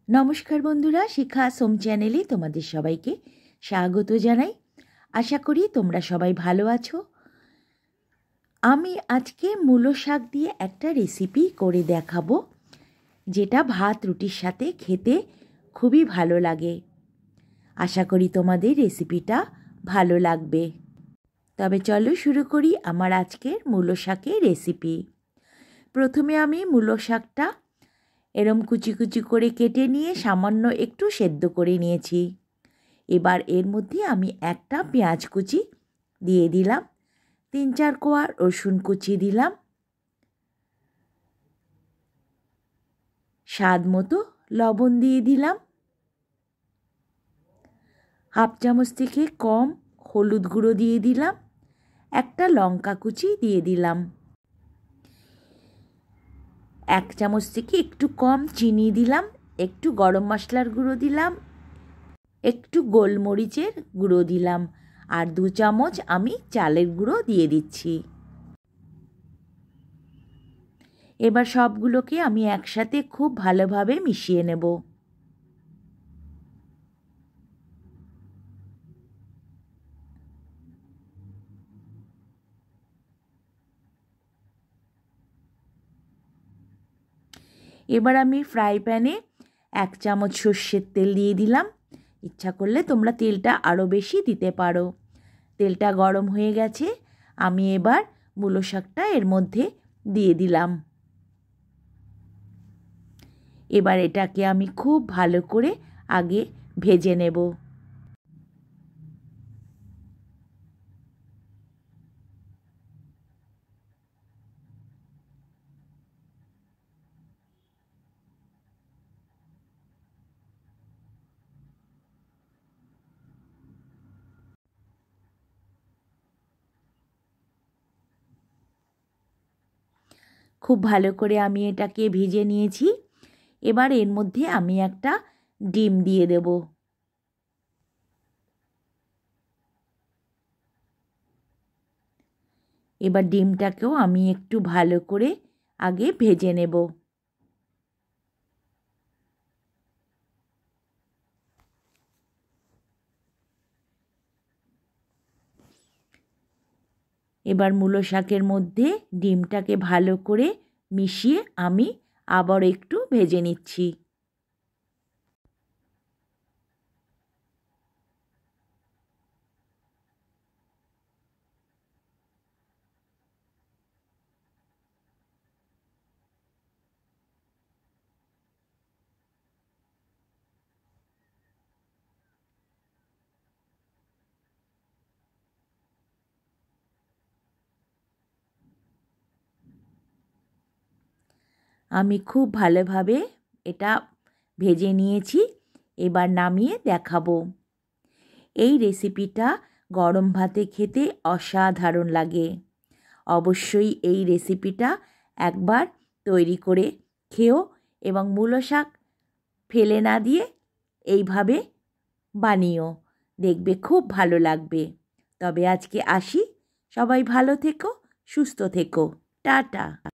নমস্কার বন্ধুরা, শিখা সোম চ্যানেলে তোমাদের সবাইকে স্বাগত জানাই। আশা করি তোমরা সবাই ভালো আছো। আমি আজকে মূলো শাক দিয়ে একটা রেসিপি করে দেখাবো, যেটা ভাত রুটির সাথে খেতে খুবই ভালো লাগে। আশা করি তোমাদের রেসিপিটা ভালো লাগবে। তবে চলো শুরু করি আমার আজকের মূলো শাকের রেসিপি। প্রথমে আমি মূলো শাকটা এরম কুচি কুচি করে কেটে নিয়ে সামান্য একটু সেদ্ধ করে নিয়েছি। এবার এর মধ্যে আমি একটা পেঁয়াজ কুচি দিয়ে দিলাম, 3-4 কোয়া রসুন কুচি দিলাম, স্বাদ মতো লবণ দিয়ে দিলাম, হাফ চামচ থেকে কম হলুদ গুঁড়ো দিয়ে দিলাম, একটা লঙ্কা কুচি দিয়ে দিলাম, 1 চামচ থেকে একটু কম চিনি দিলাম, একটু গরম মশলার গুঁড়ো দিলাম, একটু গোলমরিচের গুঁড়ো দিলাম, আর 2 চামচ আমি চালের গুঁড়ো দিয়ে দিচ্ছি। এবার সবগুলোকে আমি একসাথে খুব ভালোভাবে মিশিয়ে নেব। এবার আমি ফ্রাই প্যানে 1 চামচ সর্ষের তেল দিয়ে দিলাম। ইচ্ছা করলে তোমরা তেলটা আরও বেশি দিতে পারো। তেলটা গরম হয়ে গেছে, আমি এবার মূলো শাকটা এর মধ্যে দিয়ে দিলাম। এবার এটাকে আমি খুব ভালো করে আগে ভেজে নেব। খুব ভালো করে আমি এটাকে ভেজে নিয়েছি। এবার এর মধ্যে আমি একটা ডিম দিয়ে দেব। এবার ডিমটাকেও আমি একটু ভালো করে আগে ভেজে নেব। এবার মূলো শাকের মধ্যে ডিমটাকে ভালো করে মিশিয়ে আমি আবার একটু ভেজে নিচ্ছি। আমি খুব ভালোভাবে এটা ভেজে নিয়েছি। এবার নামিয়ে দেখাবো। এই রেসিপিটা গরম ভাতে খেতে অসাধারণ লাগে। অবশ্যই এই রেসিপিটা একবার তৈরি করে খেও এবং মূলো শাক ফেলে না দিয়ে এইভাবে বানিও, দেখবে খুব ভালো লাগবে। তবে আজকে আসি, সবাই ভালো থেকো, সুস্থ থেকো, টাটা।